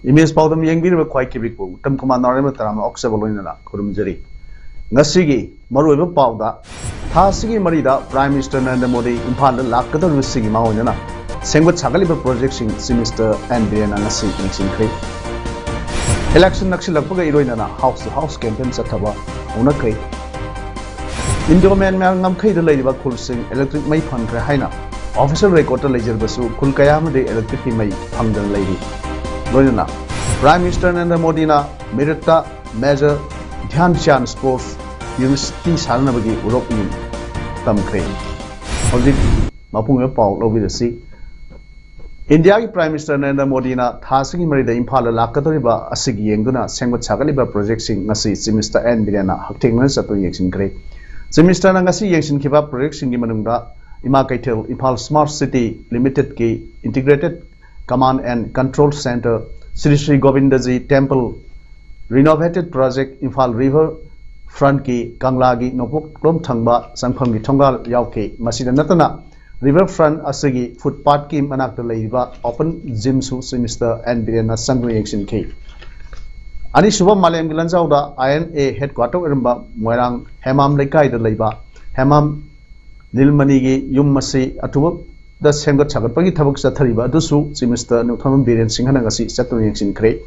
Image Powdam Yangbir quite Kibiku, Tam Commander Taram, Oxabolina, Kurumjeri. Nasigi, Marueva Powda, Tasigi Marida, Prime Minister Narendra Modi, Impala, Lakata Sigi Maunana, Sengut Sagaliba projection, Sinister and Diana Nasi in Cree. Election Naxilapuga Iroina, House to House campaign Sataba, Unakay. Indoman Mangam Kay the Lady Bakulsing, Electric May Pandra Haina, Officer Record Ledger Basu, Kulkayama the Electric May Pangan Lady. Loyana, Prime Minister Narendra Modi na Merita Major Dhyan Chand Sports University Saranabagi Urok in Tamkre. Holding Mapunga Paul over the sea. India Prime Minister Narendra Modi na Tasing Marida Impala Lakatoriba Asigi Yenguna Sengot Sagaliba projecting Nasi Simister and Biliana Hactingman Sato Yaxin Grey. Simister Nangasi Yaxin Kiba projection Gimanunga Ima Kaitel Impal Smart City Limited Key Integrated Command and Control Center, Sri Sri Govindaji Temple, renovated project Infal River, Front Ki, Kanglagi, Nopok, Klom Thangba, Sangpamgi Tongal Yauke, Masida Natana, Riverfront Asagi, Footpath Ki Manak the Laiva, Open Gym Su Sinister and Birena Sangri Action K. Ani Suba Malayam Gilanzauda, INA headquarter Iramba, Moirang, Hemam Lekai the Laiba, Hemam Nilmanigi, Yumasi, Atu. The Sengot Chagapagi Tabuk Satariba, Dusu, Simister, Nukam Biran Singhanagasi, Sato Yangshin Cray.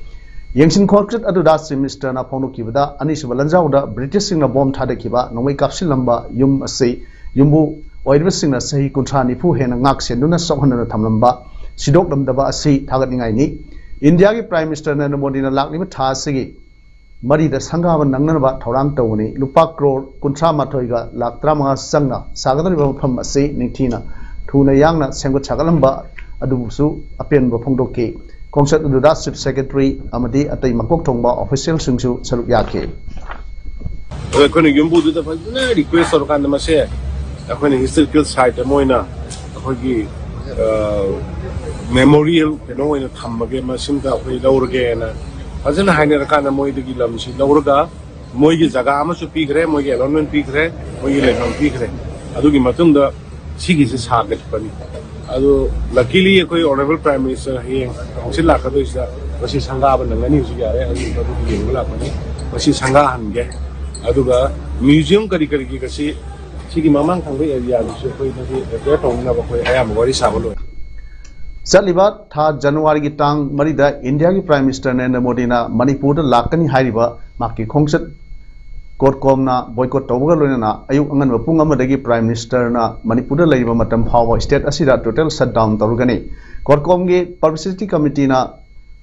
Yangshin Corkret Aduda, Simister Napono Kivada, Anish Valanzauda, British Singer Bomb Tadakiba, Noe Kapsilamba, Yum Ase, Yumbu, Oidvis Singer Sahi Kuntrani Puhen and Nax and Duna Sohana Tamlamba, Sidok Daba Asi, Tagatingaini, India Prime Minister Nanamodina Laknima Tasigi, Mari the Sangava Nanganaba, Torantoni, Lupak Road, Kuntra Matoiga, Laktrama Sanga, Sagadari from Ase, Nitina. Tuna Yangna Sengot Chagalamba, Adubusu, Apian Bopongdoke, Concert to the Chief Secretary, Amadi Atay Makok Tongba, Official Sungsu, Saluyake. When you do the request of Kandamase, when historical site, a moina, memorial, you know, in a Tamage, Masimta, Laurga, as in Hainer Kanamoy the Gilam, Laurga, Moy Zagama, Pigre, Moy London Pigre, Moy Legon Pigre, Adugi Matunda. Sigis is hard. Luckily, a honorable Prime Minister here, Silaka is that was his Hanga and the Manu Sigare, was his Hanga and get Aduga Museum Karikasi, Sigi Mamang can be a yard, I am very savalo. Salibat, Ta January Gitang, Marida, India Prime Minister Narendra Modi na Manipur, Lakani Hariba, Maki Concert. Korkomna boycott Togaluna, Ayuk Angan Pungamadagi Prime Minister na Manipur Labor Matam Power State Asida total shutdown Torgani. Korkomge Publicity Committee na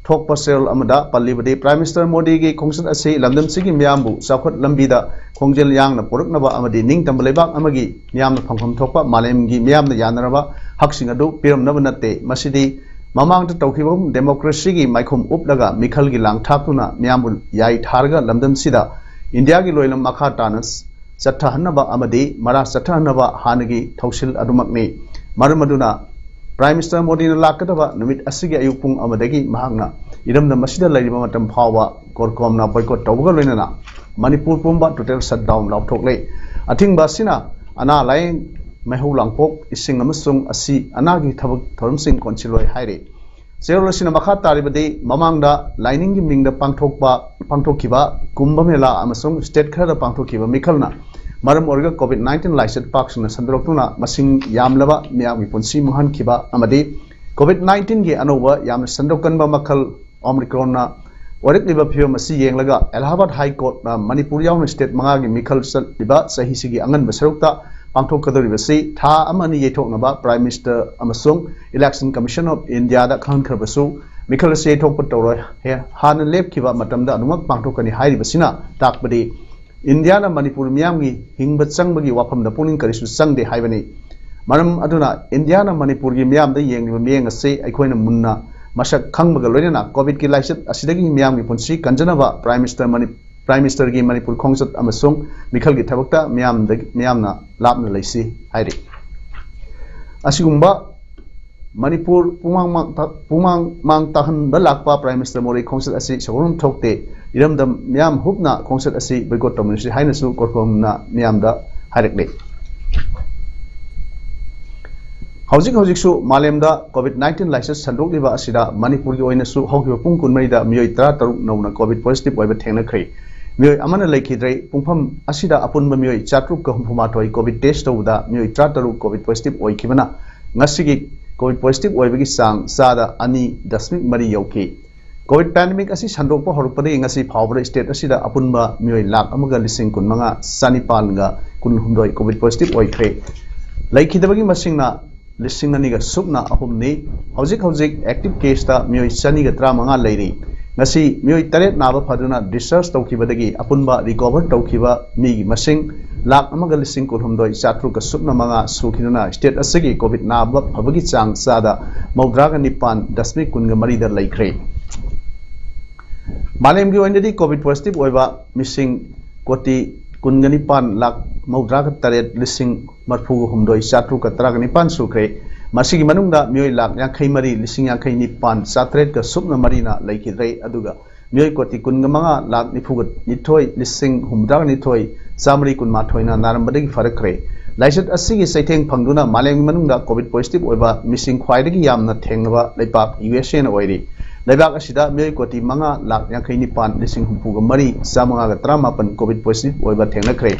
Tok Pasel Amada, Palibadi, Prime Minister Modi Gi Kongsan Ase, London Sigi Miambu, Sakot Lambida, Kongjel Yang na Poruknaba Amadi, Ning Tambaleba Amagi, Miam Pangam Topa, Malemgi, Miam the Yanaraba, Haksingadu, Piram Navanate, Masidi, Mamang to Tokibum, Democracy, Maikum Uplaga, Mikal Gilang Tapuna, Miambu, Yai Targa, London Sida. India ki loilam makha tanas sathanaba amadi mara sathanaba hanagi thausil adumakni maramaduna Prime Minister Modi na lakataba numit asigi ayupung amadagi mahangna iramna masida laiba matam phawa korkomna boycott tawga loinana Manipur pumba total shutdown lauthokle athing basina ana lain mehu langpok ising amasung asi anagi thabak thoramsing konchiloi haire Serolosina Makha Taribadi, Mamangda, Lining Mingda Pangtokiba, Kumbamela, Amasung, State Kara Pangtokiba, Mikalna, Maram Orga COVID-19 licensed parks in Sandrokuna, Masing Yamlava, Miami Punsi Mohan Kiba, Amadi, COVID-19 Gi Anova, Yam Sandokanba Makal, Omicrona, Orik Liba Pure Masi Yanglaga, Allahabad High Court, Manipurian State Mangagi, Mikal Liba, Sahisigi Angan Basarukta, Pangtokadurivasi, Ta Amani Yetoknaba, Prime Minister Amasung, Election Commission of India, that Kankarbasu, Mikal Setok Patoro, Han Lep Kiva Matamda, Numak Pangtokani Hai Basina, Takbadi, Indiana Manipur Miami, Hingbat Sangbagi Wapam the Puning Karisu Sangde Haivani, Maram Aduna, Indiana Manipur Miam the Yang Miang say, Aquina Munna, मसक खंगबग लोइना Covid की lysate असिदगी मियाम की पुंसी कंजनबा prime minister की मणिपुर खोंगसत अमसुंग मिखल की थबकता मियामना लापना लैसी हाइरि असिगुंबा मणिपुर पुमांग मांग ताहन बलाकपा prime minister मोरी खोंसत असि सगुरुम थोकते इरमदम मियाम हुबना खोंसत असि बोयकॉट तमनसि हाइनसु कोरकोमना मियामदा हाइरकले हौजिक मालेमदा कोविड-19 लाइसेंस संदोकलिबा असिदा मणिपुर की ओइनसु हौकिबा पुंग कुनमरिदा मियोय 13 नौना कोविड पॉजिटिव ओइबा थेंगनख्रे मियोय अमना लेखिद्रै पुंफम असिदा अपुनबा मियोय 468 कोविड टेस्ट तौदा मियोय 13 कोविड पॉजिटिव ओइखिबना ngasi कोविड पॉजिटिव ओइबगी सांग सादा 2.3 यौखि कोविड पैंडेमिक असि संदोकपा हरपदे ngasi फावबरे स्टेट असिदा अपुनबा मियोय लाख अमगा लिसिंग कुनमंगा सानिपालगा कुनहुमदोय कोविड पॉजिटिव ओइख्रे लेखिदबगी मसिंगना लिसिंग अनिगा सुपना अहुमनी हौजिक एक्टिव केस ता मियोय सनिगा 35 लेरी ngasi मियोय 8 नाबा फदुना डिस्चार्ज तौखिबदगी अपुनबा रिकवर तौखिबा मीगी मसिंग लाख अमगा लिसिंग कुलहुमदोय चात्रुक सुपना मंगा सुखिदुना स्टेट असगी कोविड नाबा फबगी चांग सादा 9.9 दा लेख्रे मालेमगी ओइनदि कोविड पॉजिटिव ओइबा मिसिंग कोटी 19 लाख 9.3 लिसिंग मरफुग हुमदोय चात्रुक 19 सुख्रे मसिगी मनुंगदा मियोय लाख 53 लिसिंग 59 सात्रेट का सुपना मरीना लेखिद्रै अदुगा मियोय कोटी 15 लाख 92 लिसिंग 9.2 चामरी 18 ना नारंबदगी फरकरे लाइसेट असिगी सैथेंग फंगदुना मालेमगी मनुंगदा कोविड पॉजिटिव ओइबा मिसिंग ख्वाइदगी यामना थेंगबा लेपाक यूएसए ना ओइरि लेबाक असिदा मियोय कोटी 5 लाख 59 लिसिंग हुमफुग मरी चामंगा 13 कोविड पॉजिटिव ओइबा थेंगनख्रे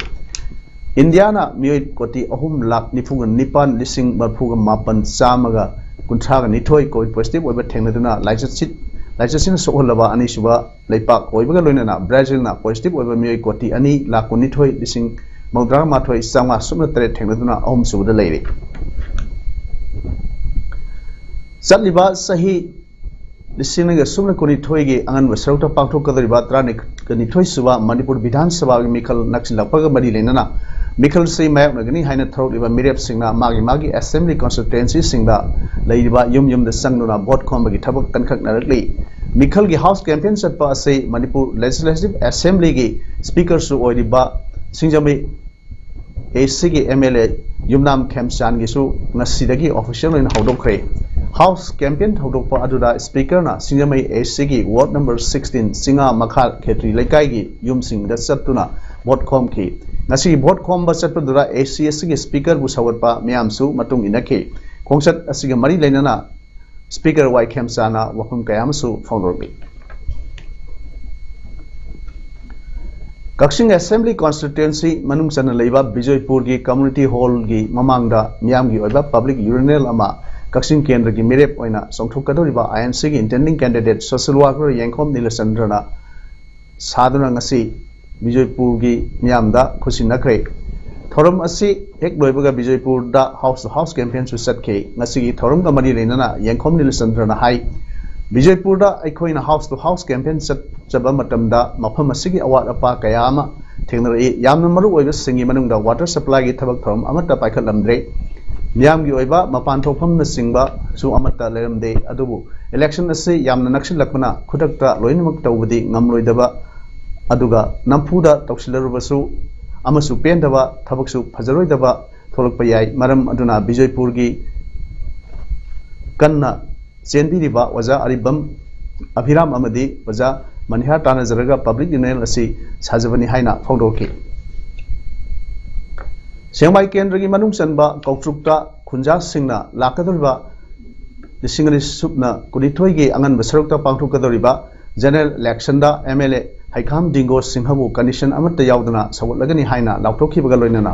इंडिया ना मियोय कोटी 3 लाख 94 लिसिंग मरफुग मापन चामगा 19 कोविड पॉजिटिव ओइबा थेंगनदुना लाइसेसिन सोहलबा अनिसुबा लेपाक ओइबगा लोइना ब्राजिल ना पॉजिटिव ओइबा मियोय कोटी 2 लाख 19 लिसिंग 9.3 चांगा सुमना 3 थेंगनदुना अहम सुबदा लेरे चलिबा सही लिसिंग सुमना 19 गे अंगन सरुता पांथोकदरिबा 12 सुबा मणिपुर विधानसभा की मिखल नक्सिलपग मरी लेना मिखल से मायकनगनी हाइना थरोलिबा मिरेप सिंगना मागी असेंबली कॉन्स्टिट्यूएंसी सिंगदा लेइबा युम द संगनुना वोट खोमबगी थबक कनखकनरकली मिखल की हाउस कैंपेन चटपा से मणिपुर लेजिस्लेटिव असेंबली की स्पीकर सु ओइरिबा सिंजमे एसी की एमएलए युमनाम खेमचान गिसु ngasiदगी ऑफिशियल इन हौदोखरे हाउस कैंपेन हौदोपा अदुदा स्पीकर ना सिंजमे एसी की वार्ड नंबर 16 सिंगा मखा खेत्री लेकाई की युम सिंग द चतुना वोट खोम की ngasi वोट खोम बा चतपदुरा एसीएस की स्पीकर बु सवरपा म्यामसु मतुंग इनखे खोंगसत असिगा मरी लेनना स्पीकर वाई खेमचाना वफम कयामसु फाउंडरबी कक्सिंग असेंबली कॉन्स्टिट्यूएंसी मनुंग चन लेबा बिजयपुर की कम्युनिटी हॉल की ममांगदा मियाम की ओइबा पब्लिक यूरिनल अमा कक्सिंग केंद्र की मिरेप ओइना सोंथोकदोरिबा आईएनसी की intending candidate social worker Yangkhom नीलचंद्रना सादुना ngasi बिजयपुर की मियामदा खुसिनखरे थोरम असि हेक लोइबगा बिजयपुर दा हाउस कैंपेन सु सटखे ngasi की थोरम का मरी लेना यंगखोम नीलचंद्रना हाई बिजयपुर दा अखोइना हाउस टू हाउस कैंपेन चबा मतमदा मफम असिगी अवाट अपा कयामा थेंगनरई यामना मरु ओइबा सिंगी मनुंगदा वाटर सप्लाई की थबक थरम अमता पाइखलमद्रे मियाम की ओइबा मपान थोफम न सिंगबा सु अमता लेरमदे अदुबु इलेक्शन असे यामना नक्सिलकपना खुदकता लोइनमक तौबदी ngamloidaba aduga nampuda toksilarbasु अमसु पेंदबा थबकसु फजरोइदबा थोलकपा याय मरम अदुना बिजयपुर की कन्ना चेंबीरिबा वजा अरिबम अभिराम अमदी वजा मनिहार तानाजरगा पब्लिक यूनियन असि साजबनी हाइना फोंदोकी सेंगमाई केंद्र की मनुंग चनबा कौट्रुक्ता खुंजा सिंगना लाकदोरिबा लिसिंगनि सुपना कुनिथोय की अंगन बसरुक्ता पांथोकदोरिबा जनरल इलेक्शनदा एमएलए हाइखाम डिंगो सिंहबु कंडीशन अमत यावदना सवलगनी हाइना लाउथोखिबगा लोइनना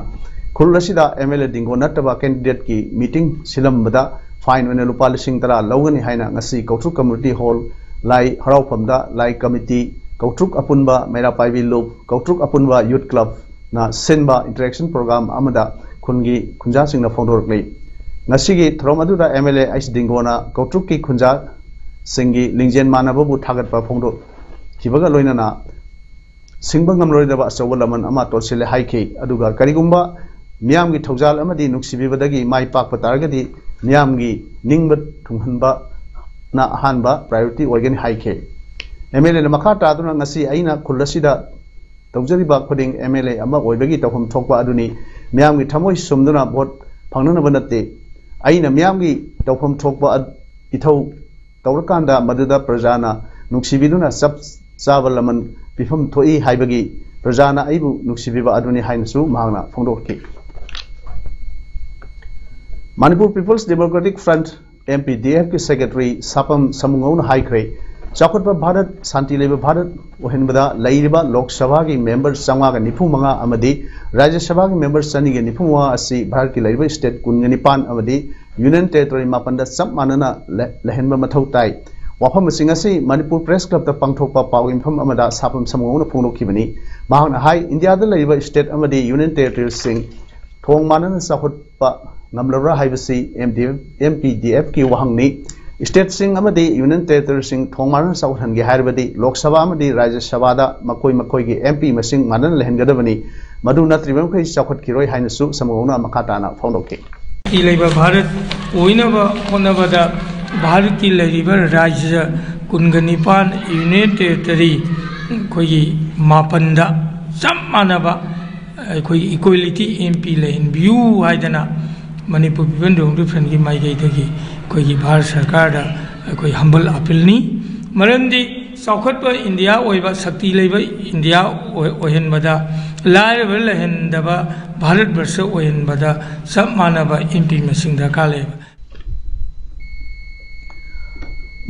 खुलसिदा एमएलए डिंगो नटबा कैंडिडेट की मीटिंग सिलमबदा फाइन ओइना लुपा लिसिंग तरा लौगनी हाइना ngasi कौट्रुक कम्युनिटी हॉल लाई हराउफमदा लाई कमिटी कौट्रुक अपुनबा मेरा पाइबी लुप कौट्रुक अपुनबा यूथ क्लब ना सिनबा इंटरेक्शन प्रोग्राम अमदा खुनगी खुंजा सिंगना फोंदोरकले ngasi की थरोम अदुदा एमएलए आइस डिंगोना कौट्रुक की खुंजा सिंगी लिंजेन मानबबु थागतपा फोंदो खिबगा लोइनना सिंगबा ngamloidaba achawalaman ama tosile haiki aduga karigumba मियाम की थौजाल अमदी नुक्सिबिबदगी माई पाक पतारगदी मियाम की निंगब थुंहनबा na ahanba priority oigen haike MLA na makha taduna ngasi aina khullasida tawjariba khuding MLA ama oibagi tawham thokpa aduni miyamgi thamoi sumduna vote phangnana banate aina miyamgi tawham thokpa ithau tawrakanda maduda prajana nuksibiduna sab sabalaman pifam thoi haibagi prajana aibu nuksibiba aduni hainasu mahangna phongdokki Manipur People's Democratic Front MPDF के secretary Sapam समूंगौन हाइख्रे चाखुटबा Bharat शांति लेबा भारत ओहेनबदा लैरिबा लोक सभा की member संगा का निफु मंगा अमदी राज्य सभा के मेंबर सनी के निफु मंगा असि भारत की लैरिबा स्टेट कुनगनिपान अमदी यूनियन टेरिटोरी मापनदा सब मानना लहनबा मथौ ताई वाफम सिंग असि मणिपुर प्रेस क्लब ता पांगथोकपा पाव इनफम अमदा सापम समूंगौन फोंदोखिबनी माहना हाई इंडिया दा लैरिबा स्टेट अमदी यूनियन टेरिटोरी सिंग थोंग मानना चाखुटपा नमलरा हाइबसी MPDF की वहांगनी स्टेट सिंग अमदी यूनियन टेरिटोरी सिंग थोंगमारन साउथनगे हाइबदी लोक सभा अमदी राज्य सभा दा मकोई मकोई की MP मसिंग मानन लहनगदबनी मदु नत्रिबम खै चाखुट किरोय हाइनसु समूहना मखाताना फोंदोके की लेबा भारत ओइनबा होनबदा भारत की लेरिबा राज्य कुनगनिपान यूनियन टेरिटोरी खोई मापनदा सब मानबा खोई इक्वालिटी MP लेन व्यू हाइदना मणिपुर पीपल डेमोक्रेटिक फ्रंट की माइकई कोई भारत सरकार कोई हम्बल अपीलनी मरमदी चौखट इंडिया शक्ति लेबा इंडिया ओहनबदा लाइब लहनदब भारत वर्ष ओहनबदा सब मानब MP मसिंग दरकार लेब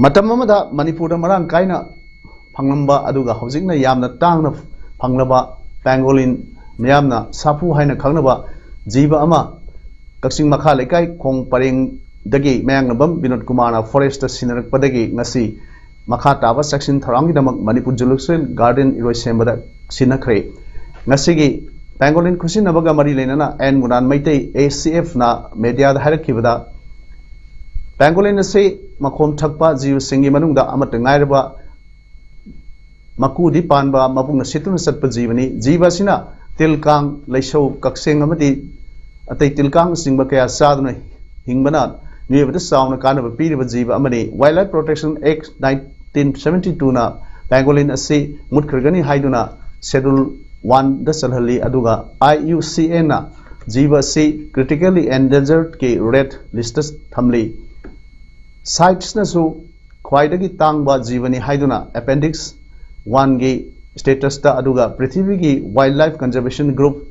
मतम अमदा मणिपुर मरांग कायना फंगलंबा अदुगा हौजिकना यामना तांगना फंगलबा पेंगोलिन मयामना साफु हाइना खंगनबा जीव अमा कक्सिंग मखा लेकाई खोंग परेंग दगी मयांगनबम विनोद कुमार फॉरेस्ट सिनरकपदगी ngasi मखा ताबा सेक्शन थरांगी दमक मणिपुर जुलुक्सल गार्डन इरोय सेमबदा सिनखरे ngasi gi पेंगोलिन खुसिनबगा मरी लेना एन मुनान मैतै ACF ना मीडिया दा हारखिबदा पेंगोलिन से मखोम थकपा जीव सिंगी मनुंगदा अमत ngairba मकुदी पानबा मपुंग सितुन सत्प जीवनी जीवसिना तिलकांग लैसौ कक्सेंग अमदी अतै तिलकांग सिंग कया सादुना हिंगबना न्यूबदा साउना कानब पीरिब जीव अमनी वाइल्ड लाइफ प्रोटेक्शन एक्ट 1972 ना पेंगोलिन असि मुटखरगनी हाइदुना शेड्यूल 1 द चलहली अदुगा IUCN ना जीव असि क्रिटिकली एंडेंजर्ड के रेड लिस्ट थमली साइट्स नसु ख्वाइदगी तांगबा जीवनी हाइदुना अपेंडिक्स 1 गी स्टेटस ता अदुगा पृथ्वी की wild life conservation group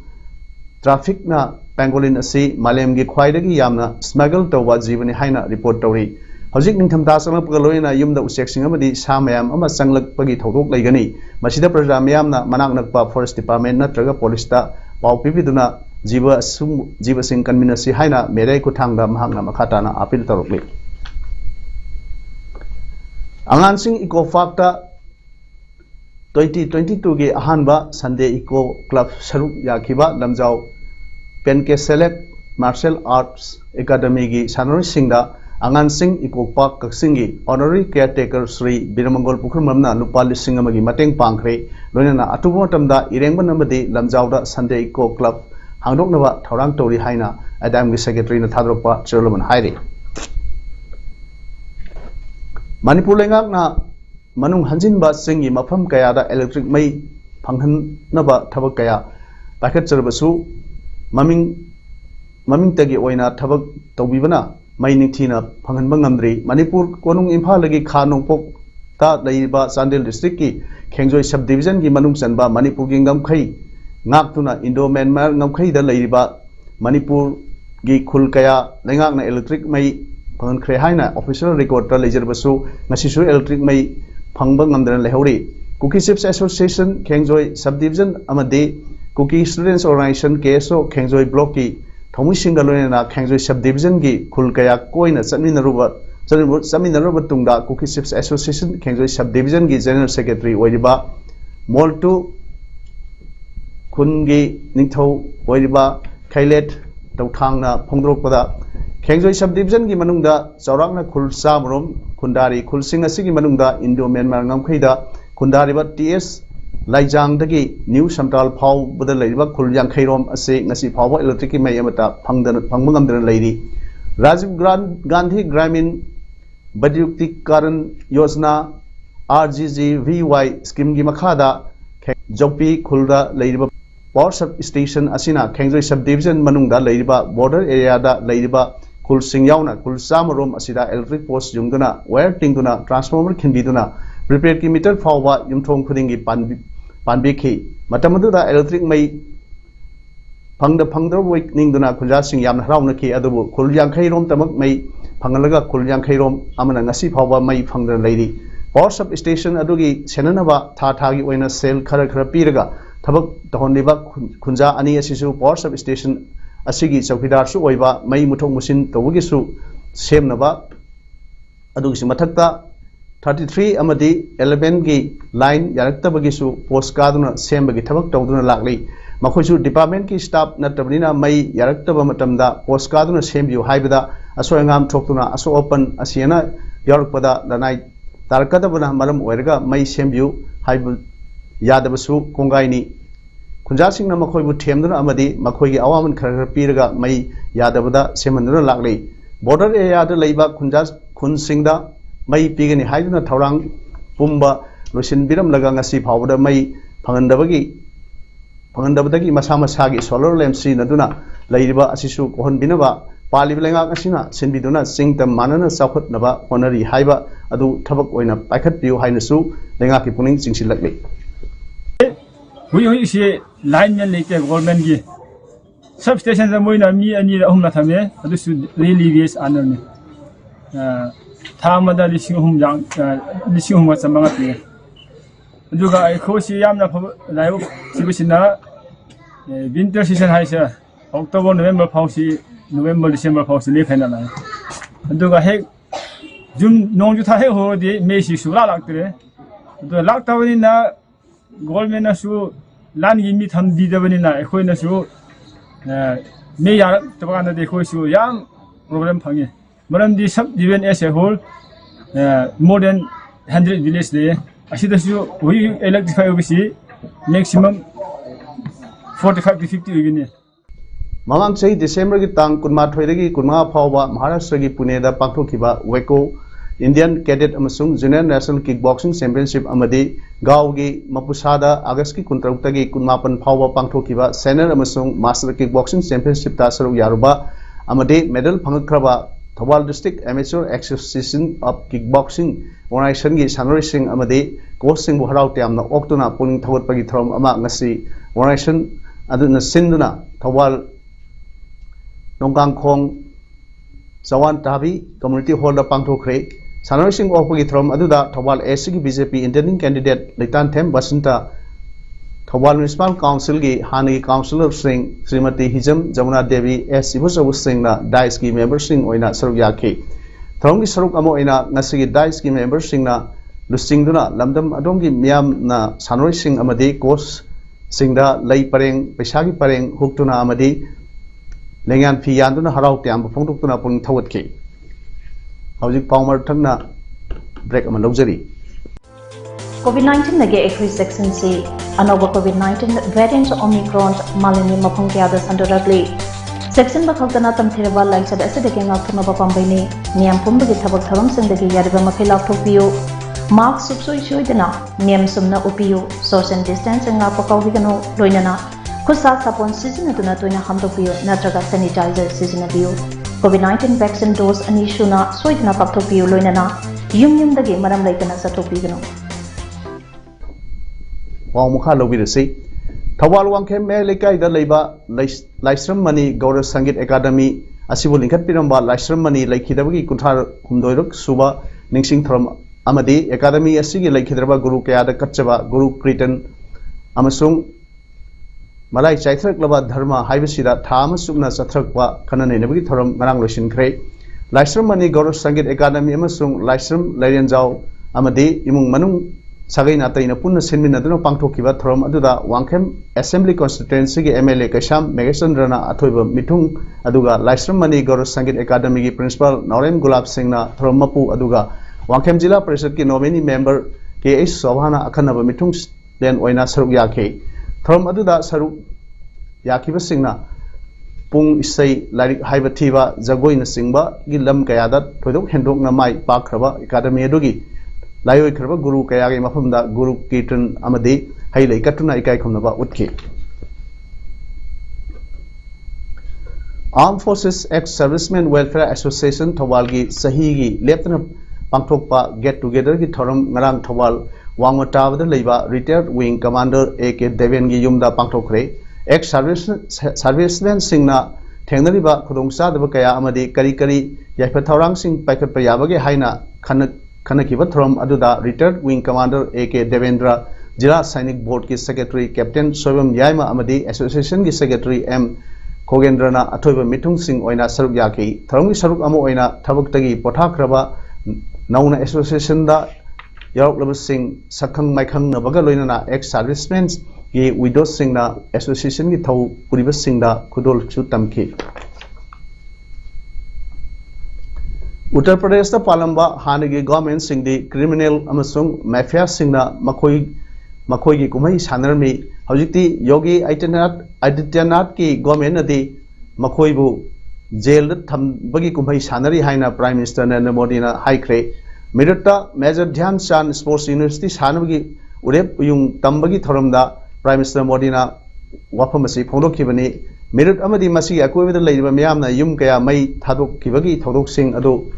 traffic ना पेंगोलिन असि मालेम की ख्वाइदगी यामना स्मगल तौबा जीवनी हाइना रिपोर्ट तौरी हौजिक निंथमता संगलपगा लोयना युमदा उसेक्सिंग अमदी सा मयाम अमा संगलपगी थौदोक लैगनी मसिदा प्रजा मयामना मनाक नकपा फॉरेस्ट डिपार्टमेंट नत्रगा पुलिसता पाव पिबिदुना जीव सिंग कन्मिनसी हाइना मेरै खुथांगदा महांगना मखाताना अपील तौरकली अंगान सिंह इको फाक्ता 2022 के अहानबा संडे इको क्लब सरुक याखिबा लमजाव पेनके सेलेक्ट मार्शल आर्ट्स एकेडमी की सानोरी सिंगदा अंगान सिंह इको पाक कक्सिंगी ऑनररी केयरटेकर श्री बिरमंगोल पुखुरमना लुपा लिसिंग अमगी मतेंग पांखरे लोइना अतुबो मतमदा इरेंगबन नमदी लमजावदा संडे इको क्लब हांगदोकनबा थौरांग तौरी हाइना अदाम की सेक्रेटरी न थादरोपा चेयरमैन हाइरे मणिपुर लेंगाकना मनुंग हंजिनबा सिंगी मफम कयादा इलेक्ट्रिक मई फंगहनबा थबक कया पाखतचरबसु ममिंग तगी ओइना थबक तौबिबना मई निंगथीना फंगहनबा ngamdri मणिपुर कोनुंग इम्फाल लगी खा नोंगपोक ता लैबा चांदेल डिस्ट्रिक्ट की खेंगजोय सब डिवीजन की मनुंग चनबा मणिपुर की ngamkhai ngaktuna Indo Myanmar ngamkhai दा लैबा मणिपुर की खुल कया लेंगाकना इलेक्ट्रिक मई फंगनख्रे हाइना ऑफिशियल रिकॉर्ड ता लेजरबसु ngasisu इलेक्ट्रिक मई फंगबा ngamdana लेहौरी Kuki chiefs association Khengjoy sub division अमदे कुकी स्टूडेंट्स ऑर्गेनाइजेशन केसो खेंगजोय ब्लॉक की थौमिसिंग लोइना खेंगजोय सब डिवीजन की खुल कया कोइना चमिनरुबा तुंगदा Kuki chiefs association Khengjoy sub division की जनरल सेक्रेटरी ओइरिबा मोल्टू खुनगी निथौ ओइरिबा खैलेट तौथांगना फोंदरोकपदा खेंगजोय सब डिवीजन की मनुंगदा चौरांगना खुल सामरोम खुंदारी खुलसिंग असिगी मनुंगदा इंडो म्यांमार ngamkhaiदा खुंदारिबा TS लाइजांगदगी न्यू संताल फावबदा लैरिबा खुल यांखैरोम असे ngasi फावबा इलेक्ट्रिक की मई अमता फंगबा ngamदना लैरी Rajiv Gandhi Grameen Badyuktikaran Yojana RGGVY scheme gi makhada Jokpi Khulda leiriba power sub station asina Khengjoi subdivision manungda leiriba border area da leiriba khul sing yauna khul samarom asida electric post jungduna wire tingduna transformer khinbiduna prepared ki meter phawwa yumthong khudingi panbi khi matamadu da electric mai phangda week ningduna khulja sing yamna hrauna khi adubu khul yankhai rom tamak mai phangalaga khul yankhai rom amana ngasi phawwa mai phangda leiri power sub station adugi senanaba tha gi oina sel khara piraga thabak tahonliba khunja ani asisu power sub station asigi chowkidar su oiba mai muthong musin tawgi su semnaba adugi mathakta 33 amadi 11 gi line yaraktabagi su post kaduna sembagi thabak tawduna lakli makhoisu department ki staff natabnina mai yaraktaba matamda post kaduna sembiu haibada asoyangam thoktuna aso open asiana yarakpada lanai tarkadabana maram oirga mai sembiu haibu yadabasu kongaini khunjasing na makhoi bu themduna amadi makhoi gi awaman khara piraga mai yadabada semanduna lakli border area da leiba khunsingda mai pigani haiduna thorang pumba losin biram laga ngasi phawda mai phangandabagi masa gi solar lamp si naduna leiba asisu kohon binaba paliba lenga asina sinbiduna singtam manana sakhot naba honari haiba adu thabak oina paikhat piu hainasu lenga ki puning chingsilakli hui si line yan leke government gi substation da moina mi ani ra humna thame adu su really ves anor ni thamada lising hum jang lising hum chamanga pi adu ga ai khosi yamna laibu sibisina winter season haisa october november phausi november december phausi le khaina la adu ga he june nong ju tha he ho di me si su la laktre adu laktawani na government na su lan gi mi tham di dabani na ekhoi na su me ya tabana de khoi su yam problem phangi maram di sub even as a whole more than 100 village de asida su we electrify obisi maximum 45 to 50 igini mamang sei December gi tang kunma thoidagi kunma phawba Maharashtra gi Pune da pakthokiba Weko Indian Cadet amasung Junior National Kickboxing Championship amadi Gaugi Mapusada August ki kuntarukta gi kunmapan phawba pangthokiba Senior amasung Master Kickboxing Championship ta saru yaruba amadi medal phangkraba Thawal District Amateur Association of Kickboxing Organization gi sanori sing amadi coach sing bu harau tiamna oktuna puning thawat pagi throm ama ngasi organization aduna sinduna Thawal Nongkang Khong Sawan Tabi Community Hall da pangthokre sanoi sing opagi throm aduda Thawal SC BJP intending candidate Leitan Them Basinta Thawal Municipal Council gi hani councillor sing Srimati Hijam Jamuna Devi S Sibusabu sing na DICE ki member sing oina saruk yakhi throm gi saruk amo oina ngasi gi DICE ki member sing na lusingduna lamdam adom gi miam na sanoi sing amadi coach singda lei pareng paisa gi pareng huktuna amadi lengan phi yanduna harau tiam phongtuna pung thawat ki hauji pawmar thangna break ama lojari COVID-19 nage ekhui section C anoba COVID-19 variant Omicron malini mapong kya sandoragli section bakhaltana tamthiraba laisad asidake ngakthuna bapambaini niam pumbagi thabak tharam singdagi yariba makhila thokpiyo mask subsoi choidana niam sumna upiyo social distancing ngakpa kawbigano loinana Kusa sapon season na toina hamtopiyo natraga sanitizer season biyo COVID-19 vaccine dose ani shuna soidna paktopiyo loinana yum dagi maram laitana satopigano Wang mukha lobirasi Thawal Wangkhem me lekai da leiba Laisram Mani Gaura Sangit Academy asibu lingkat piramba Laisram Mani laikhidabagi kunthar humdoiruk suba ningsing thram amadi academy asigi laikhidraba guru kayada katchaba guru Kritan amasung Malai Chaithrak Lava Dharma Haibasida Thama Sumna Satrakwa Kanane Nabagi Thoram Marang Lushin Kre Laisram Mani Gaurav Sangit Academy Amasung Laisram Larianjau Amadi Imung Manung Sagai Nataina Puna Sinmin Aduna Pangtokiva Thoram Aduda Wangkhem Assembly Constituency MLA Kasham Megasandrana Atoiba Mitung Aduga Laisram Mani Gaurav Sangit Academy Principal Naurem Gulab Singna Thoram Mapu Aduga Wangkhem Jilla Parishad ki nominee member KH Sobhana Akhanaba Mitung Den Oina Saruk Yake Thoram aduda saruk yakiba singna पुंग इसै like हाइबा थीबा जगोइन सिंगबा गी lump कयादा थोइदोक हेंदोकना माइ पाखरबा academy अदुगी लायोय खरबा गुरु कयागे मफमदा गुरु कीर्तन अमदि हाइलै कटुना इकाई खुमनबा उतखि Armed Forces Ex-Servicemen Welfare Association Thawal gi sahi gi leptana pangthokpa get together gi thoram ngarang Thawal wangotawada leiba retired wing commander AK Deven gi yumda pangthokre ex-servicemen singna thengnariba khudongsa daba kaya amadi kari kari yaifa thawrang sing paikhatpa yabage haina khanakiba thoram aduda retired wing commander AK Devendra Jila Sainik Board ki secretary Captain Soibam Yaima amadi association gi secretary M Kogendrana athoiba mithung sing oina saruk yaki tharonggi saruk amo oina thabaktagi pothakraba nauna association da yaroklaba sing sakhang maikhang nabaga loinana ex servicemen gi widows sing na association gi thau puriba sing da khudol chu tamki Uttar Pradesh da palamba hanagi government sing di criminal amasung mafia sing na makhoi gi kumai sanarmi Hojikti Yogi Adityanath ki government adi makhoibu jail thambagi kumhai sanari haina Prime Minister Narendra Modi na haikre Meerutta Major Dhyan Chand Sports University sanabagi urep yung tambagi thoramda Prime Minister Modi na wafam asi phongdokhibani Meerut amadi masi akoibada leiriba miyamna yum kaya mai thadokhibagi thodok sing adu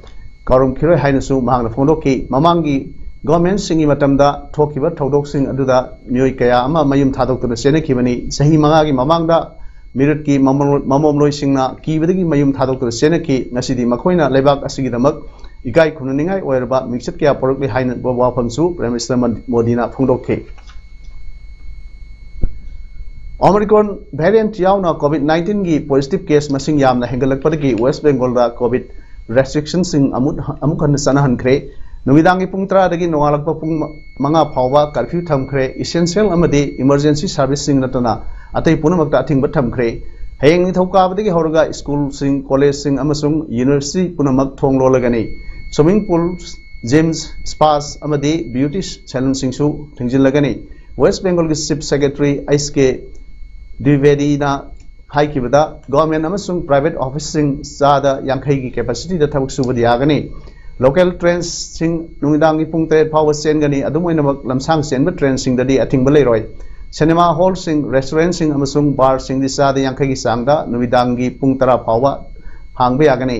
karum khiroi haina su mahangna phongdokhi mamangi Government singi matamda thokiba thodok sing aduda myoi kaya ama mayum thadok tu sene khibani sahi manga gi mamangda Meerut ki mamomloi singna kibadagi mayum thadok tu sene ki ngasidi makhoina lebak asigi damak ikai khunaningai oirba mixet kya porokli haina bawa phamsu Prime Minister Modi na phongdokhe Omicron variant yauna COVID-19 gi positive case masing yamna hengalakpadagi West Bengal da COVID restrictions sing amukhan sanahan khre Numidangi pung tra dagi nongalakpa pung manga phawba curfew thamkhre essential amadi emergency service sing natana atai punamakta thingba thamkhre hayeng ni thauka badagi horga school sing college sing amasung university punamak thonglo lagani swimming pools gyms spas amadi beauty salon sing su thingjil lagani West Bengal gi Chief Secretary SK Dwivedi na haikibada government amasung private office sing sada yankhai gi capacity da thabak subadi agani Local trains sing nungidang ipung te power sen gani adumoy namak lamsang sen ba train sing dadi ating balay roy cinema hall sing restaurant sing amasung bar sing di sa yang kagi sangda nungidang ipung tara power hang ba gani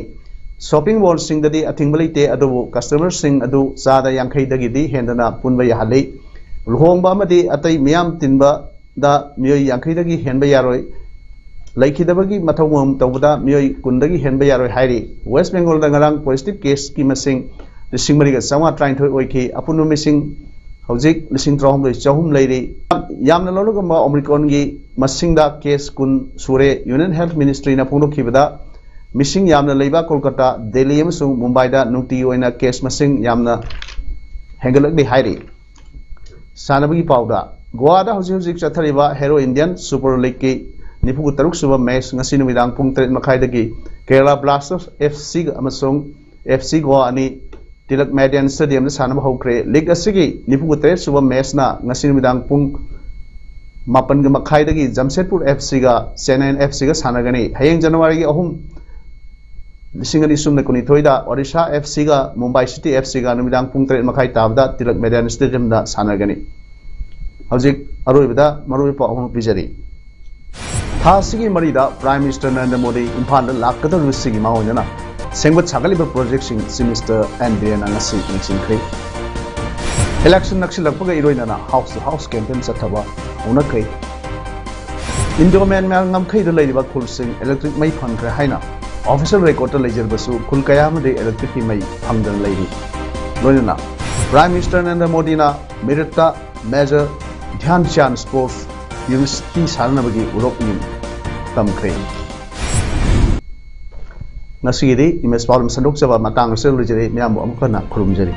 shopping mall sing dadi ating balay te adu customer sing adu sa yang kagi dagi di hendana pun ba yahali luhong ba madi atay miyam tinba da miyoy yang kagi dagi hen ba yaroy Laikidabagi mathawam tawda miyoy kundagi henba yaroi hairi West Bengal da ngarang positive case ki masing lising mariga sawa trying to oiki apunu missing hojik lising trahum loi chahum leiri yamna loluga ma Omicron gi masing da case kun sure Union Health Ministry na phongdo khibada missing yamna leiba Kolkata Delhi amsung Mumbai da nungti oina case masing yamna hengalak di hairi sanabagi pawda Goa da hojik chathariba Hero Indian Super League ki Nipugu taruk suba match ngasi numidang pung 3 makai dagi Kerala Blasters FC amasung FC Goa ani Tilak Median Stadium na sana bahawkre League asigi Nipugu 3 suba match na ngasi numidang pung mapan ga makai dagi Jamshedpur FC ga Chennai FC ga sana gani hayeng January gi ahum lisingani sumna kuni thoida Odisha FC ga Mumbai City FC ga numidang pung 3 makai tabda Tilak Median Stadium da sana gani hojik aroibada maroi pa ahum pijari Thasigi marida Prime Minister Narendra Modi Imphal lakada rusigi maonjana sengba chagaliba project sing Minister NBN angasi ningsinkhri election naksilakpaga iroinana house to house campaign chathaba unakai Indoman mal ngamkhai da leiba khulsing electric mai phangkhre haina official record ta leijerbasu khul kayamade electric mai phangdan leiri loinana Prime Minister Narendra Modi na Meerutta Major Dhyan Chand Sports University Saranabagi Urokni Tamkre Nasiri Image Problem Sandok Java Matang Sel Rijari Miamu Amkana Kurumjari